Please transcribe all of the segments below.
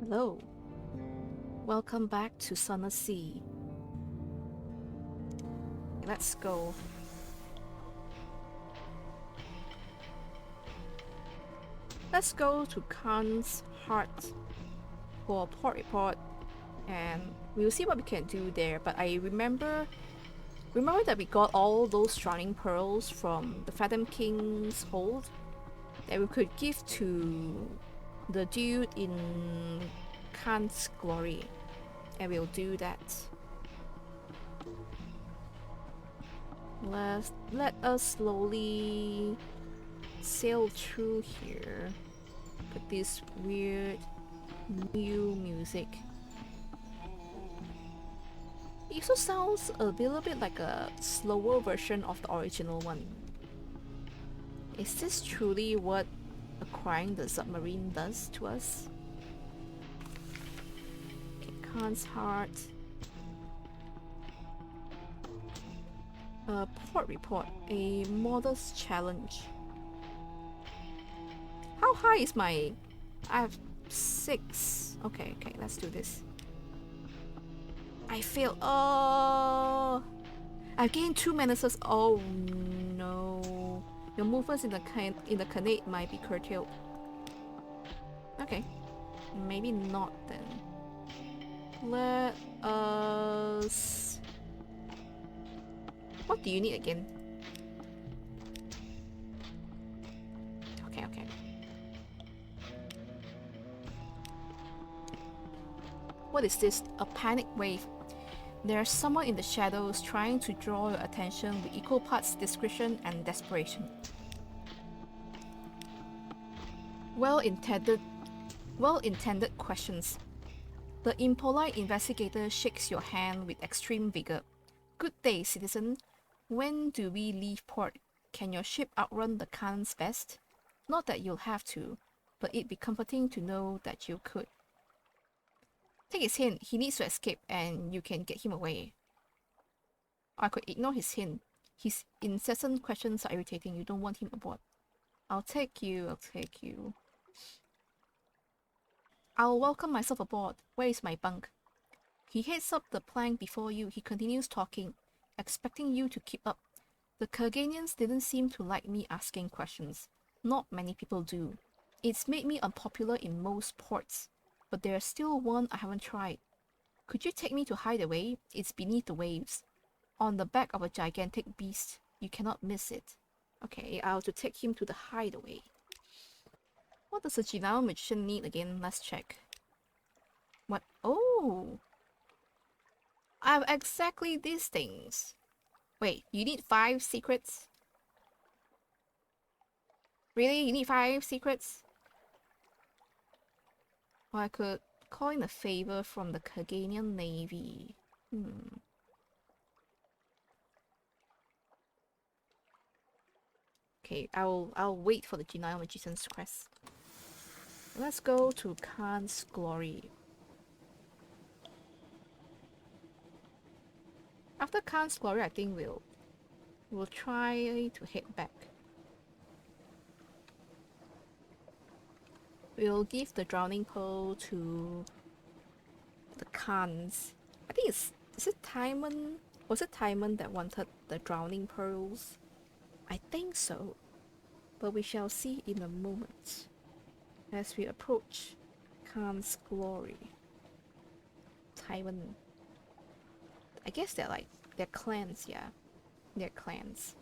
Hello, welcome back to Sunless Sea. Let's go. Let's go to Khan's Heart for a port report, and we'll see what we can do there. But I remember that we got all those drowning pearls from the Phantom King's hold that we could give to the dude in Khan's Glory, and we'll do that. Let us slowly sail through here with this weird new music. It also sounds a little bit like a slower version of the original one. Is this truly what acquiring the submarine does to us? Okay, Khan's Heart. Port report. A modest challenge. How high is my... I have 6. Okay, let's do this. I failed. Oh! I've gained 2 menaces. Oh no. Your movements in the Khanate might be curtailed. Okay. Maybe not then. Let us... What do you need again? Okay. What is this? A panic wave. There's someone in the shadows trying to draw your attention with equal parts discretion and desperation. Well-intended questions. The impolite investigator shakes your hand with extreme vigor. Good day, citizen. When do we leave port? Can your ship outrun the Khan's best? Not that you'll have to, but it'd be comforting to know that you could. Take his hint. He needs to escape and you can get him away. I could ignore his hint. His incessant questions are irritating. You don't want him aboard. I'll take you. I'll welcome myself aboard. Where is my bunk? He heads up the plank before you. He continues talking, expecting you to keep up. The Kurganians didn't seem to like me asking questions. Not many people do. It's made me unpopular in most ports, but there's still one I haven't tried. Could you take me to Hideaway? It's beneath the waves. On the back of a gigantic beast. You cannot miss it. Okay, I'll have to take him to the Hideaway. What does a Genial Magician need again? Let's check. What? Oh! I have exactly these things. Wait, you need 5 secrets? Really? You need 5 secrets? Or I could call in a favor from the Kurganian Navy. Okay, I'll wait for the Genial Magician's quest. Let's go to Khan's Glory. After Khan's Glory, I think we'll try to head back. We'll give the drowning pearl to the Khans. I think is it Timon? Was it Timon that wanted the drowning pearls? I think so. But we shall see in a moment. As we approach Khan's Glory. Timon. I guess they're clans, yeah. They're clans.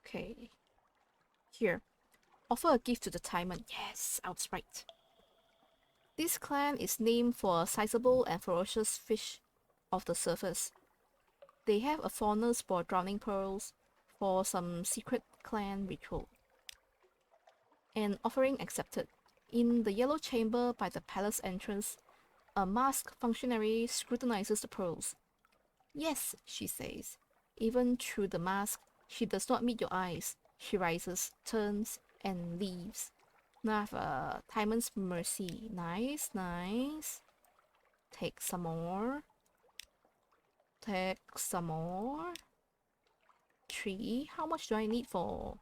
Okay. Here. Offer a gift to the Timon. Yes, I was right. This clan is named for a sizable and ferocious fish of the surface. They have a fondness for drowning pearls for some secret clan ritual. An offering accepted. In the yellow chamber by the palace entrance, a masked functionary scrutinizes the pearls. Yes, she says. Even through the mask, she does not meet your eyes. She rises, turns, and leaves. Now I have Timon's Mercy. Nice. Take some more. 3. How much do I need for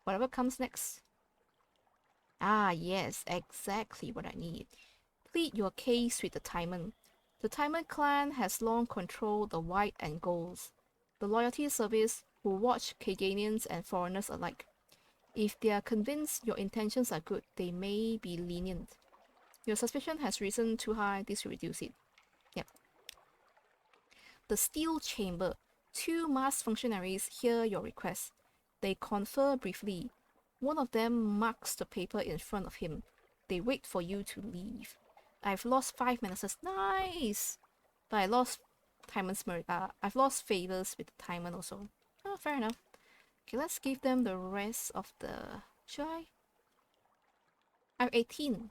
Whatever comes next. Ah, yes, exactly what I need. Plead your case with the Timon. The Timon clan has long controlled the white and golds, the loyalty service who watch Kaganians and foreigners alike. If they are convinced your intentions are good, they may be lenient. Your suspicion has risen too high, this will reduce it. Yep. The Steel Chamber. 2 masked functionaries hear your request. They confer briefly. One of them marks the paper in front of him. They wait for you to leave. I've lost 5 menaces. Nice! But I lost I've lost favors with the Timon also. Oh, fair enough. Okay, let's give them the rest of the... Should I? I have 18.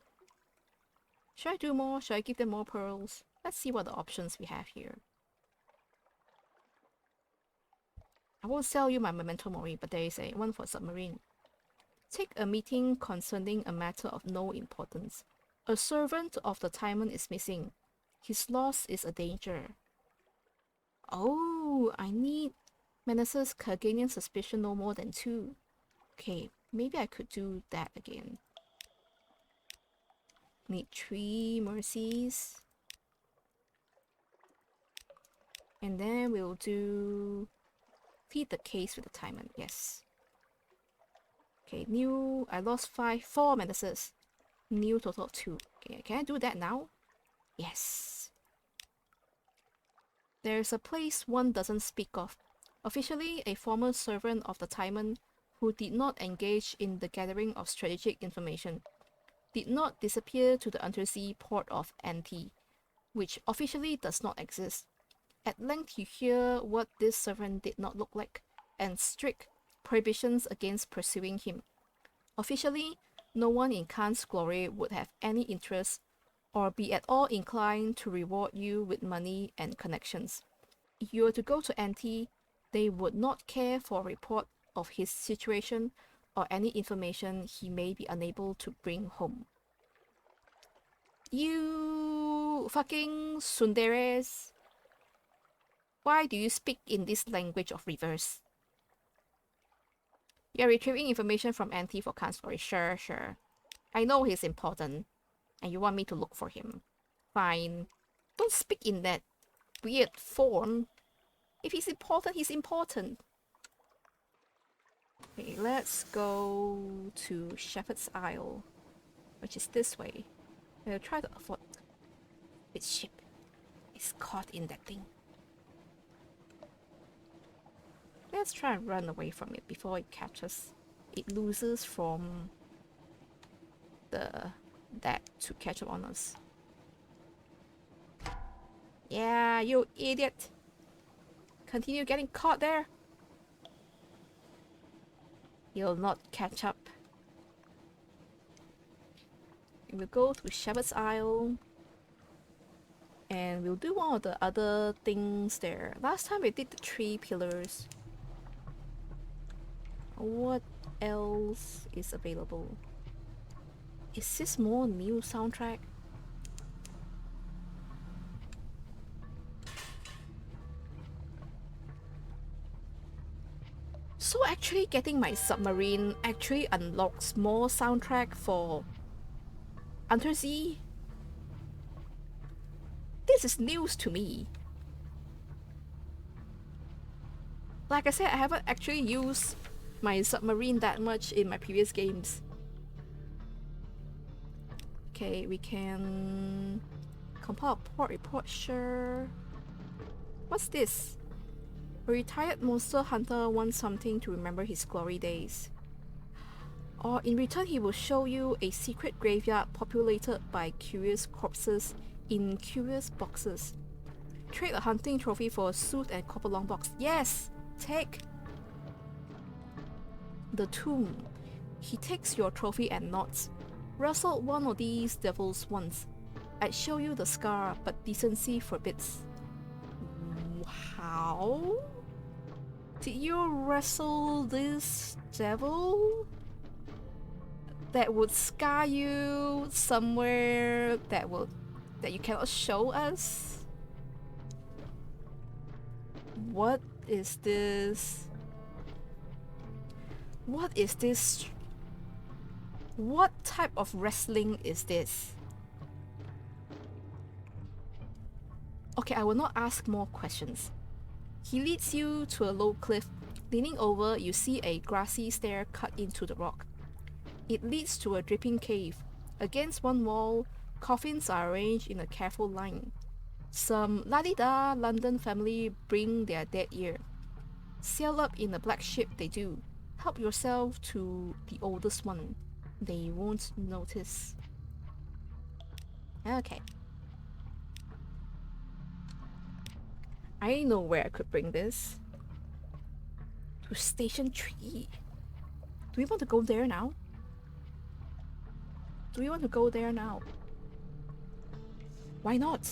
Should I do more? Should I give them more pearls? Let's see what the options we have here. I won't sell you my memento mori, but there is a one for submarine. Take a meeting concerning a matter of no importance. A servant of the Timon is missing. His loss is a danger. Oh, I need menaces Kaganian suspicion no more than 2. Okay, maybe I could do that again. Need 3 mercies. And then we'll do... Plead the case with the Timon, yes. Okay, new... I lost 4 menaces. New total of 2. Okay, can I do that now? Yes. There's a place one doesn't speak of. Officially, a former servant of the Timon who did not engage in the gathering of strategic information, did not disappear to the undersea port of Anti, which officially does not exist. At length you hear what this servant did not look like, and strict prohibitions against pursuing him. Officially, no one in Khan's glory would have any interest or be at all inclined to reward you with money and connections. If you were to go to Anti, they would not care for a report of his situation or any information he may be unable to bring home. You fucking tsunderes! Why do you speak in this language of reverse? You're retrieving information from Anti for Khan's story. Sure, sure. I know he's important, and you want me to look for him. Fine. Don't speak in that weird form. If he's important, he's important. Okay, let's go to Shepherd's Isle, which is this way. I'll try to avoid... Its ship is caught in that thing. Let's try and run away from it before it catches. It loses from that to catch up on us. Yeah, you idiot! Continue getting caught there. You'll not catch up. We'll go to Shepherd's Isle. And we'll do one of the other things there. Last time we did the 3 pillars. What else is available? Is this more new soundtrack? So actually getting my submarine actually unlocks more soundtrack for Undersea? This is news to me. Like I said, I haven't actually used my submarine that much in my previous games. Okay, we can compile a port report, sure. What's this? A retired monster hunter wants something to remember his glory days. Or in return he will show you a secret graveyard populated by curious corpses in curious boxes. Trade a hunting trophy for a suit and copper long box. Yes! Take! The tomb. He takes your trophy and nods. Wrestled one of these devils once. I'd show you the scar, but decency forbids. How? Did you wrestle this devil? That would scar you somewhere that you cannot show us? What is this? What is this? What type of wrestling is this? Okay, I will not ask more questions. He leads you to a low cliff. Leaning over, you see a grassy stair cut into the rock. It leads to a dripping cave. Against one wall, coffins are arranged in a careful line. Some la-di-da London family bring their dead here. Sail up in a black ship they do. Help yourself to the oldest one. They won't notice. Okay. I know where I could bring this. To Station 3. Do we want to go there now? Do we want to go there now? Why not?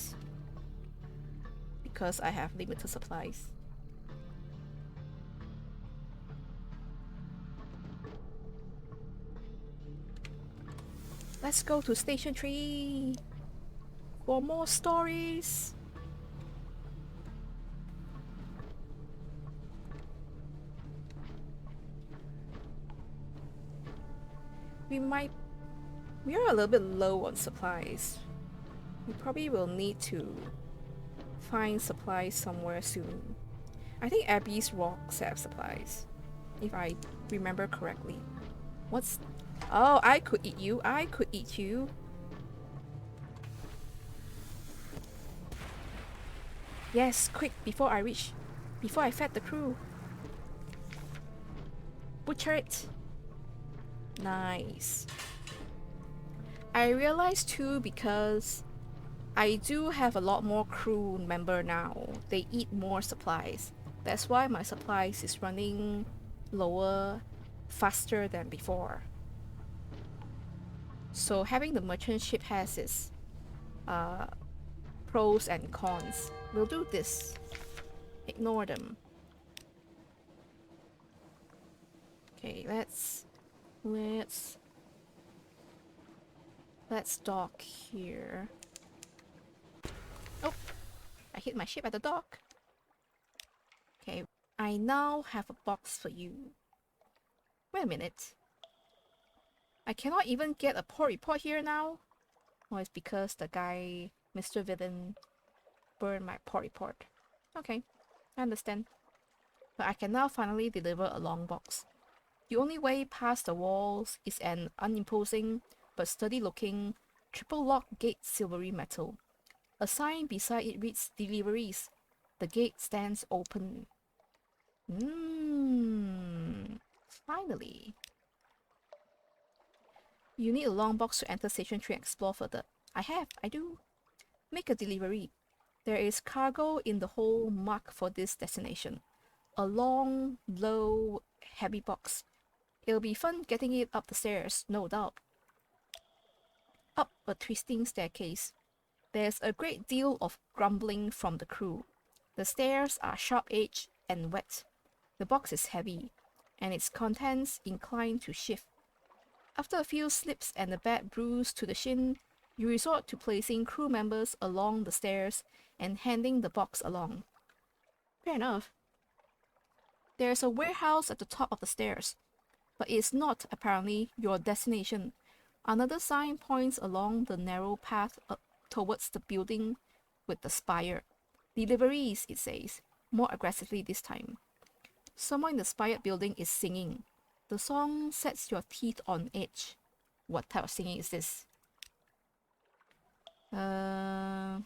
Because I have limited supplies. Let's go to Station 3 for more stories. We are a little bit low on supplies. We probably will need to find supplies somewhere soon. I think Abby's rocks have supplies, if I remember correctly. What's... Oh, I could eat you. I could eat you. Yes, quick, before I fed the crew. Butcher it. Nice. I realized too, because I do have a lot more crew member now. They eat more supplies. That's why my supplies is running lower, faster than before. So having the merchant ship has its pros and cons. We'll do this. Ignore them. Okay, let's dock here. Oh, I hit my ship at the dock. Okay, I now have a box for you. Wait a minute. I cannot even get a port report here now? Or it's because the guy, Mr. Villain, burned my port report. Okay, I understand. But I can now finally deliver a long box. The only way past the walls is an unimposing but sturdy-looking triple-lock gate silvery metal. A sign beside it reads "Deliveries." The gate stands open. Finally. You need a long box to enter Station 3 and explore further. I do. Make a delivery. There is cargo in the whole mark for this destination. A long, low, heavy box. It'll be fun getting it up the stairs, no doubt. Up a twisting staircase. There's a great deal of grumbling from the crew. The stairs are sharp-edged and wet. The box is heavy, and its contents inclined to shift. After a few slips and a bad bruise to the shin, you resort to placing crew members along the stairs and handing the box along. Fair enough. There's a warehouse at the top of the stairs, but it's not apparently your destination. Another sign points along the narrow path up towards the building with the spire. Deliveries, it says, more aggressively this time. Someone in the spired building is singing. The song sets your teeth on edge. What type of singing is this? At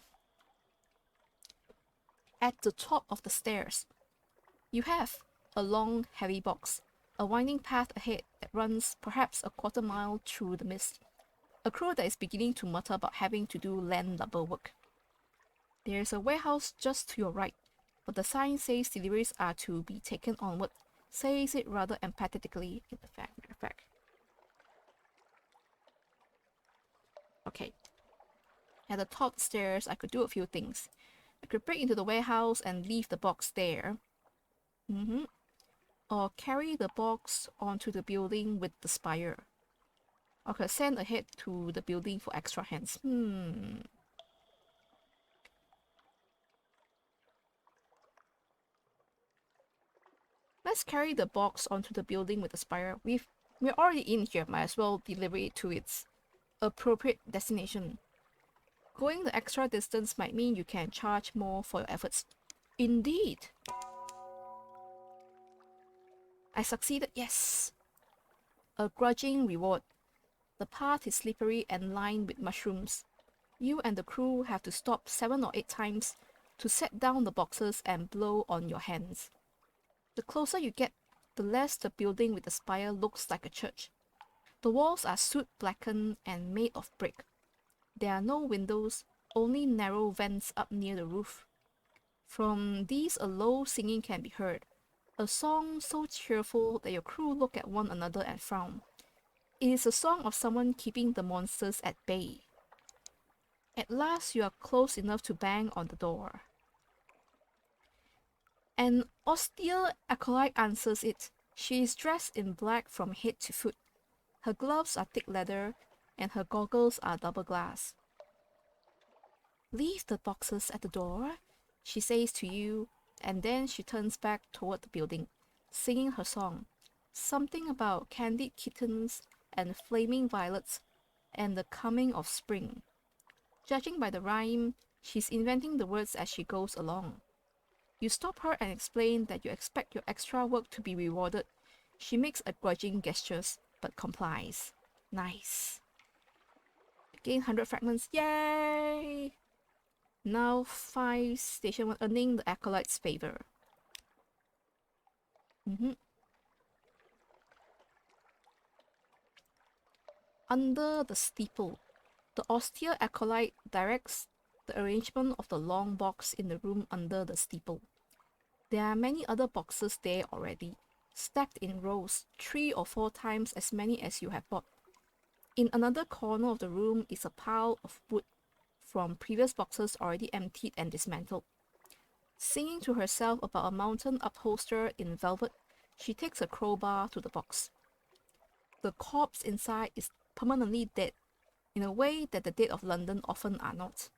the top of the stairs, you have a long, heavy box, a winding path ahead that runs perhaps a quarter mile through the mist. A crew that is beginning to mutter about having to do landlubber work. There's a warehouse just to your right, but the sign says deliveries are to be taken onward. Says it rather emphatically, in fact. Okay. At the top of the stairs, I could do a few things. I could break into the warehouse and leave the box there. Or carry the box onto the building with the spire. I could send ahead to the building for extra hands. Let's carry the box onto the building with the spire. We're already in here, might as well deliver it to its appropriate destination. Going the extra distance might mean you can charge more for your efforts. Indeed. I succeeded, yes. A grudging reward. The path is slippery and lined with mushrooms. You and the crew have to stop 7 or 8 times to set down the boxes and blow on your hands. The closer you get, the less the building with the spire looks like a church. The walls are soot-blackened and made of brick. There are no windows, only narrow vents up near the roof. From these a low singing can be heard, a song so cheerful that your crew look at one another and frown. It is a song of someone keeping the monsters at bay. At last you are close enough to bang on the door. An austere acolyte answers it. She is dressed in black from head to foot. Her gloves are thick leather, and her goggles are double glass. Leave the boxes at the door, she says to you, and then she turns back toward the building, singing her song. Something about candied kittens and flaming violets and the coming of spring. Judging by the rhyme, she's inventing the words as she goes along. You stop her and explain that you expect your extra work to be rewarded. She makes a grudging gestures, but complies. Nice. Gain 100 fragments. Yay! Now 5 station 1, earning the acolyte's favor. Under the steeple, the austere acolyte directs the arrangement of the long box in the room under the steeple. There are many other boxes there already, stacked in rows, 3 or 4 times as many as you have bought. In another corner of the room is a pile of wood from previous boxes already emptied and dismantled. Singing to herself about a mountain upholster in velvet, she takes a crowbar to the box. The corpse inside is permanently dead, in a way that the dead of London often are not.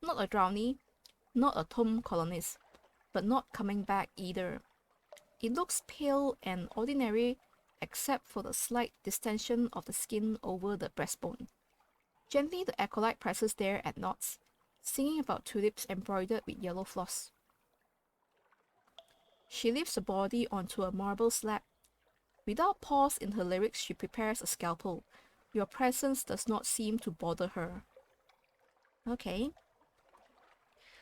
Not a drowning, not a tomb colonist, but not coming back either. It looks pale and ordinary except for the slight distension of the skin over the breastbone. Gently the acolyte presses there at knots, singing about tulips embroidered with yellow floss. She lifts the body onto a marble slab. Without pause in her lyrics, she prepares a scalpel. Your presence does not seem to bother her. Okay.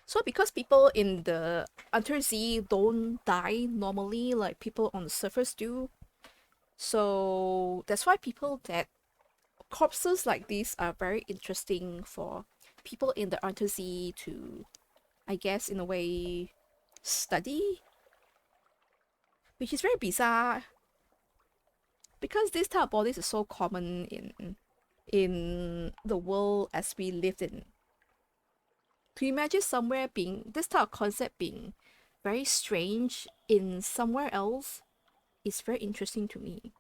So because people in the Untersea don't die normally like people on the surface do, so that's why corpses like these are very interesting for people in the Untersea to, I guess, in a way, study. Which is very bizarre. Because this type of bodies is so common in the world as we lived in. To imagine somewhere being, this type of concept being very strange in somewhere else is very interesting to me.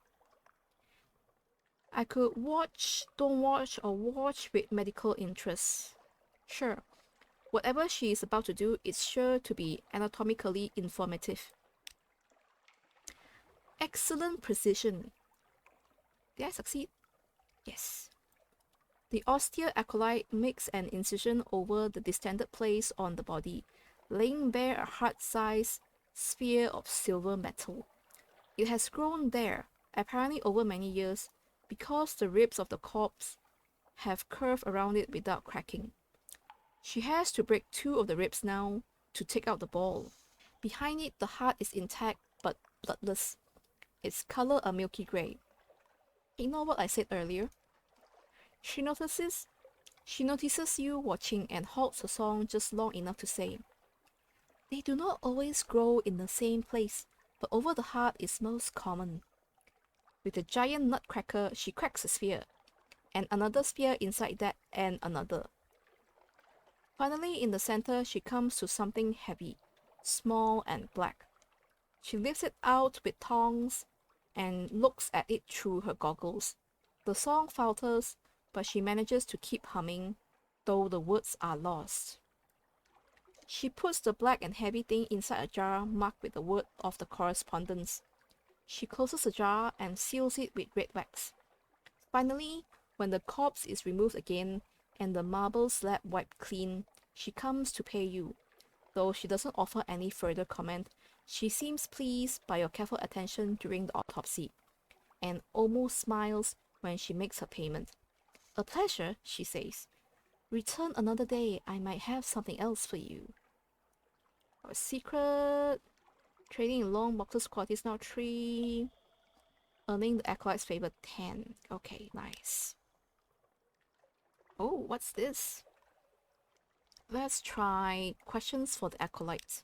I could watch, don't watch, or watch with medical interest. Sure, whatever she is about to do is sure to be anatomically informative. Excellent precision. Did I succeed? Yes. The austere acolyte makes an incision over the distended place on the body, laying bare a heart-sized sphere of silver metal. It has grown there, apparently over many years, because the ribs of the corpse have curved around it without cracking. She has to break 2 of the ribs now to take out the ball. Behind it, the heart is intact but bloodless, its color a milky gray. Ignore what I said earlier. She notices you watching and halts her song just long enough to say, "They do not always grow in the same place, but over the heart is most common." With a giant nutcracker, she cracks a sphere, and another sphere inside that, and another. Finally, in the center, she comes to something heavy, small and black. She lifts it out with tongs and looks at it through her goggles. The song falters, but she manages to keep humming, though the words are lost. She puts the black and heavy thing inside a jar marked with the word of the correspondence. She closes the jar and seals it with red wax. Finally, when the corpse is removed again and the marble slab wiped clean, she comes to pay you. Though she doesn't offer any further comment, she seems pleased by your careful attention during the autopsy, and almost smiles when she makes her payment. A pleasure, she says. Return another day, I might have something else for you. Our secret. Trading in long boxes quality is now 3. Earning the acolyte's favor 10. Okay, nice. Oh, what's this? Let's try questions for the acolyte.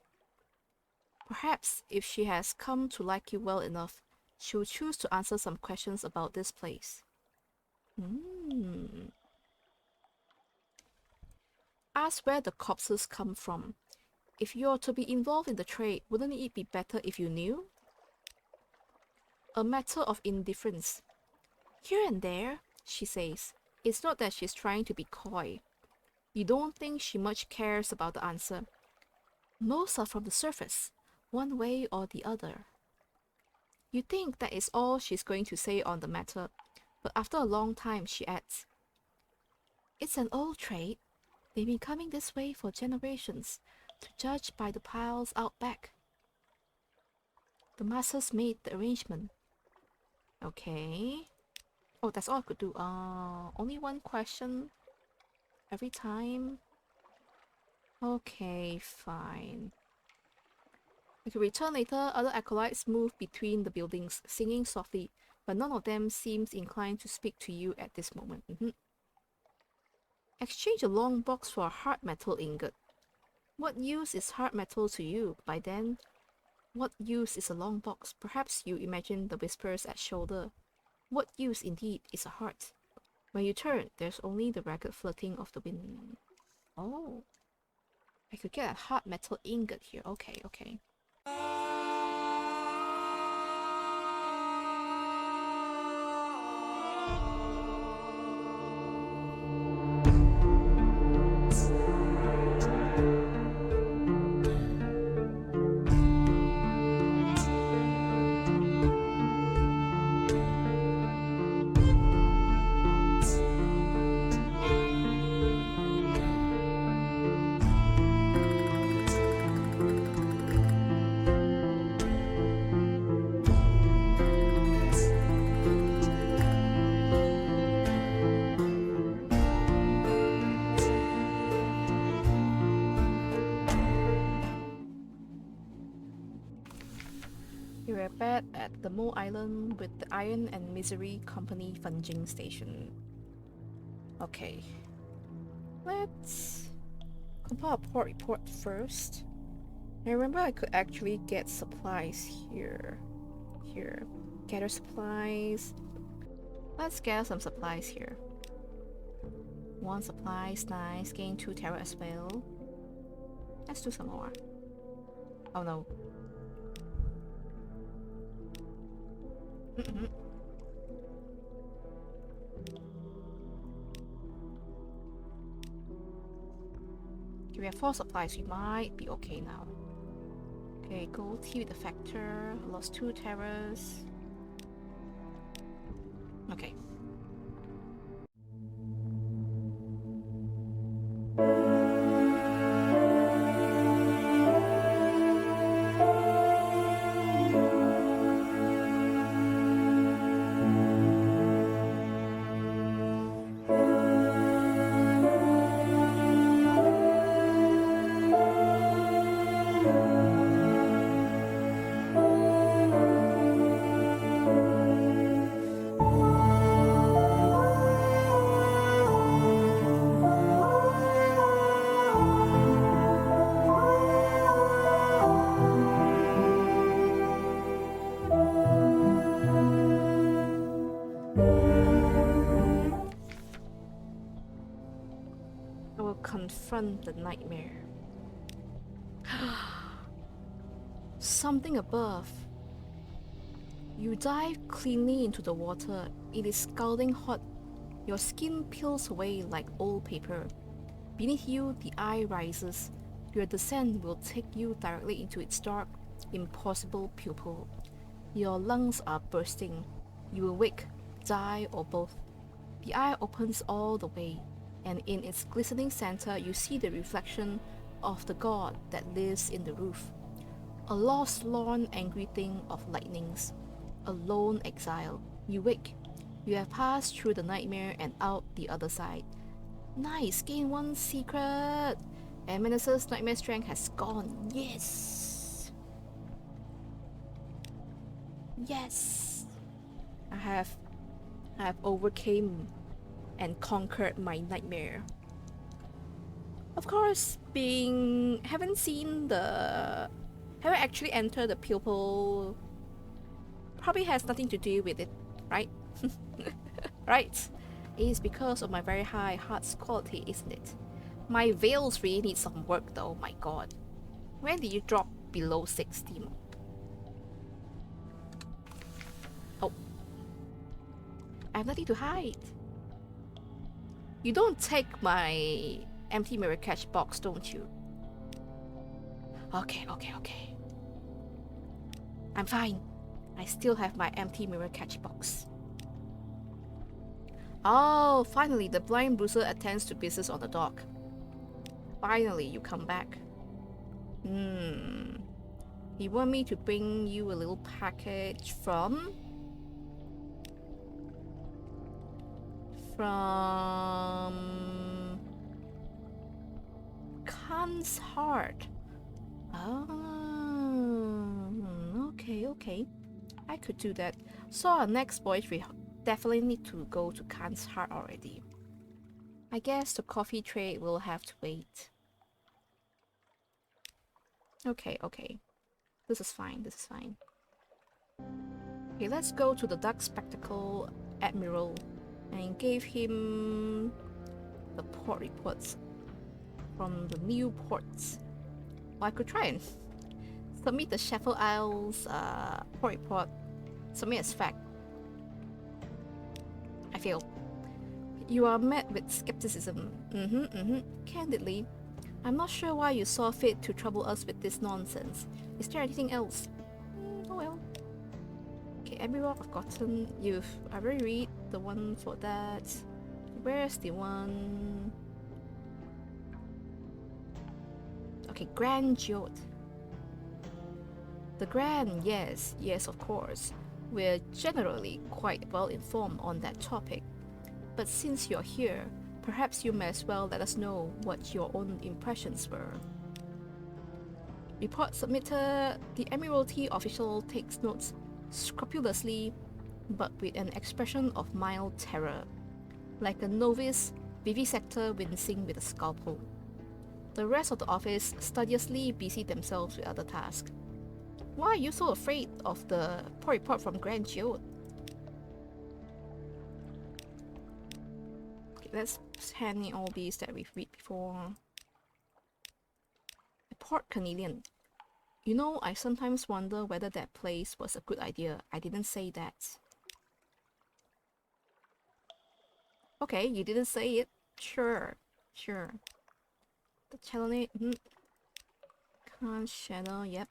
Perhaps if she has come to like you well enough, she will choose to answer some questions about this place. Ask where the corpses come from. If you're to be involved in the trade, wouldn't it be better if you knew? A matter of indifference. Here and there, she says. It's not that she's trying to be coy. You don't think she much cares about the answer. Most are from the surface, one way or the other. You think that is all she's going to say on the matter, but after a long time she adds, It's an old trade. They've been coming this way for generations, to judge by the piles out back. The masters made the arrangement. Okay. Oh, that's all I could do. Only one question every time. Okay, fine. I could return later. Other acolytes move between the buildings, singing softly, but none of them seems inclined to speak to you at this moment. Exchange a long box for a hard metal ingot. What use is hard metal to you? By then, what use is a long box? Perhaps you imagine the whispers at shoulder. What use indeed is a heart? When you turn, there's only the ragged flirting of the wind. Oh. I could get a hard metal ingot here. Okay, okay. You're back at the Mole Island with the Iron and Misery Company funging station. Okay. Let's compile a port report first. I remember I could actually get supplies here. Here. Gather supplies. Let's gather some supplies here. 1 supplies, nice. Gain 2 terror as well. Let's do some more. Oh no. Okay, we have 4 supplies. We might be okay now. Okay, gold tea with the factor. Lost 2 terrors. Okay. Confront the nightmare. Something above. You dive cleanly into the water. It is scalding hot. Your skin peels away like old paper. Beneath you, the eye rises. Your descent will take you directly into its dark, impossible pupil. Your lungs are bursting. You will wake, die, or both. The eye opens all the way, and in its glistening center you see the reflection of the god that lives in the roof. A lost, lorn, angry thing of lightnings. A lone exile. You wake. You have passed through the nightmare and out the other side. Nice! Gain one secret! And Menace's nightmare strength has gone. Yes! Yes! I have overcame and conquered my nightmare. Of course, haven't actually entered the pupil probably has nothing to do with it, right? Right. It is because of my very high heart's quality, isn't it? My veils really need some work though, my god. When did you drop below 60? Oh. I have nothing to hide. You don't take my empty mirror catch box, don't you? Okay. I'm fine. I still have my empty mirror catch box. Oh, finally, the blind bruiser attends to business on the dock. Finally, you come back. He want me to bring you a little package from Khan's heart. Oh, okay. I could do that. So our next voyage, we definitely need to go to Khan's heart already. I guess the coffee trade will have to wait. Okay. This is fine. Okay, let's go to the Dark Spectacle Admiral and give him the port reports from the new ports. Well, I could try and submit the Sheffield Isles port report. Submit as fact. I failed. You are met with skepticism. Candidly, I'm not sure why you saw fit to trouble us with this nonsense. Is there anything else? Oh well. Okay, every rock I've gotten. I already read the one for that. Where's the one? Okay, Grand Geode. The Grand, yes, of course. We're generally quite well informed on that topic. But since you're here, perhaps you may as well let us know what your own impressions were. Report submitted. The Admiralty official takes notes scrupulously, but with an expression of mild terror, like a novice vivisector wincing with a scalpel. The rest of the office studiously busy themselves with other tasks. Why are you so afraid of the report from Grand Geode? Okay, let's hand in all these that we've read before. Port Cornelian. You know, I sometimes wonder whether that place was a good idea. I didn't say that. Okay, you didn't say it. Sure. The Chalone. Khan Shadow, yep.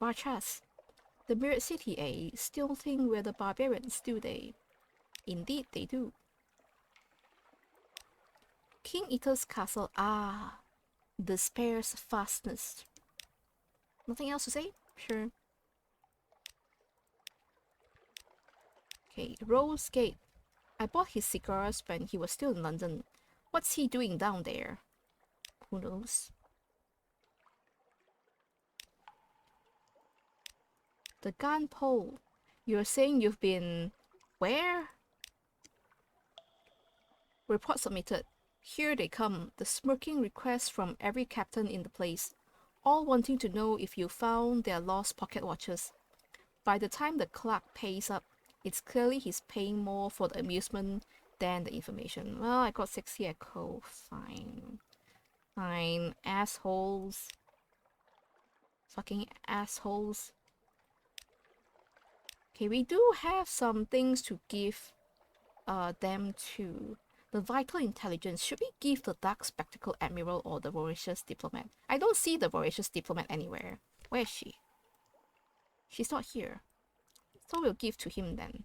Barchas. The Mirrored City, eh? Still think we're the barbarians, do they? Indeed, they do. King Eater's Castle. Ah. Despair's fastness. Nothing else to say? Sure. Okay, Rose Gate. I bought his cigars when he was still in London. What's he doing down there? Who knows? The gun pole. You're saying you've been... where? Report submitted. Here they come, the smirking requests from every captain in the place, all wanting to know if you found their lost pocket watches. By the time the clerk pays up, it's clearly he's paying more for the amusement than the information. Well, I got 60 echo. Fine. Assholes. Fucking assholes. Okay, we do have some things to give them to. The vital intelligence. Should we give the dark spectacle admiral or the voracious diplomat? I don't see the voracious diplomat anywhere. Where is she? She's not here. So we'll give to him then.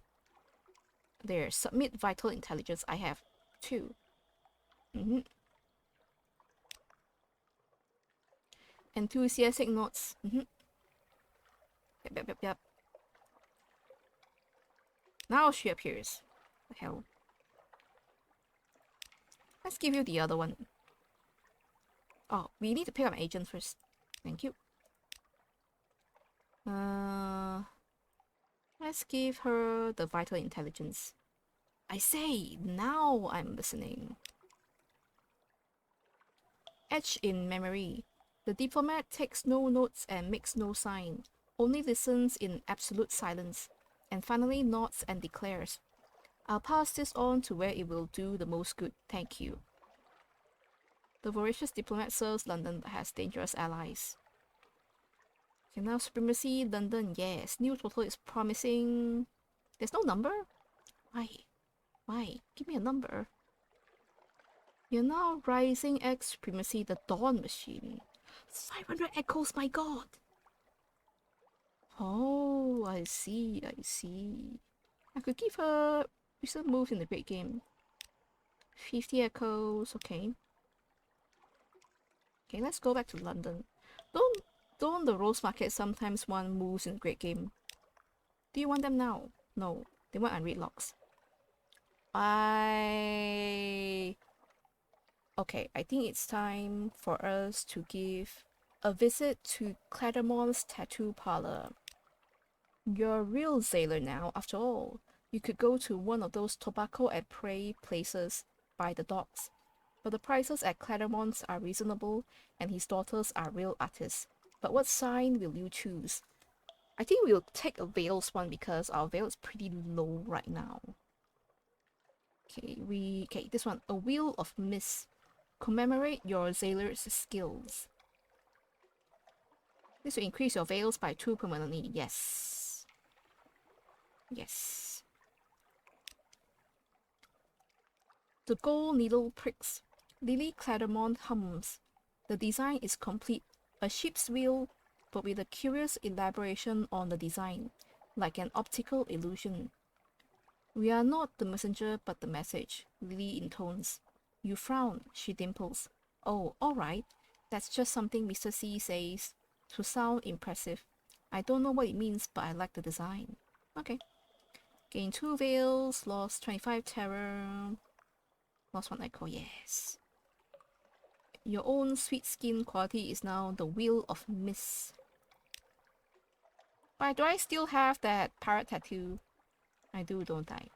There, submit vital intelligence. I have 2. Enthusiastic notes. Yep. Now she appears. The hell. Let's give you the other one. Oh, we need to pick up an agent first. Thank you. Let's give her the vital intelligence. I say, now I'm listening. Etched in memory. The diplomat takes no notes and makes no sign, only listens in absolute silence, and finally nods and declares, I'll pass this on to where it will do the most good, thank you. The voracious diplomat serves London but has dangerous allies. Okay, now supremacy, London, yes. New total is promising. There's no number? Why? Why? Give me a number. You're now rising X supremacy, the Dawn Machine. 500 echoes, my god! Oh, I see. I could give her recent moves in the great game. 50 echoes, okay. Okay, let's go back to London. Don't the Rose Market sometimes want moves in the great game? Do you want them now? No, they want unread locks. Okay, I think it's time for us to give a visit to Claremont's tattoo parlor. You're a real sailor now, after all. You could go to one of those tobacco and prey places by the docks. But the prices at Claremont's are reasonable, and his daughters are real artists. But what sign will you choose? I think we'll take a Veils one because our Veil is pretty low right now. Okay, this one. A Wheel of Mist. Commemorate your sailor's skills. This will increase your Veils by 2 permanently. Yes. Yes. The gold needle pricks. Lily Claremont hums. The design is complete. A ship's wheel, but with a curious elaboration on the design, like an optical illusion. We are not the messenger, but the message, Lily intones. You frown, she dimples. Oh, alright. That's just something Mr. C says to sound impressive. I don't know what it means, but I like the design. Okay. Gain 2 veils, lost 25 terror. Lost 1 echo, yes. Your own sweet skin quality is now the Wheel of Mist. Why do I still have that parrot tattoo? I do, don't I?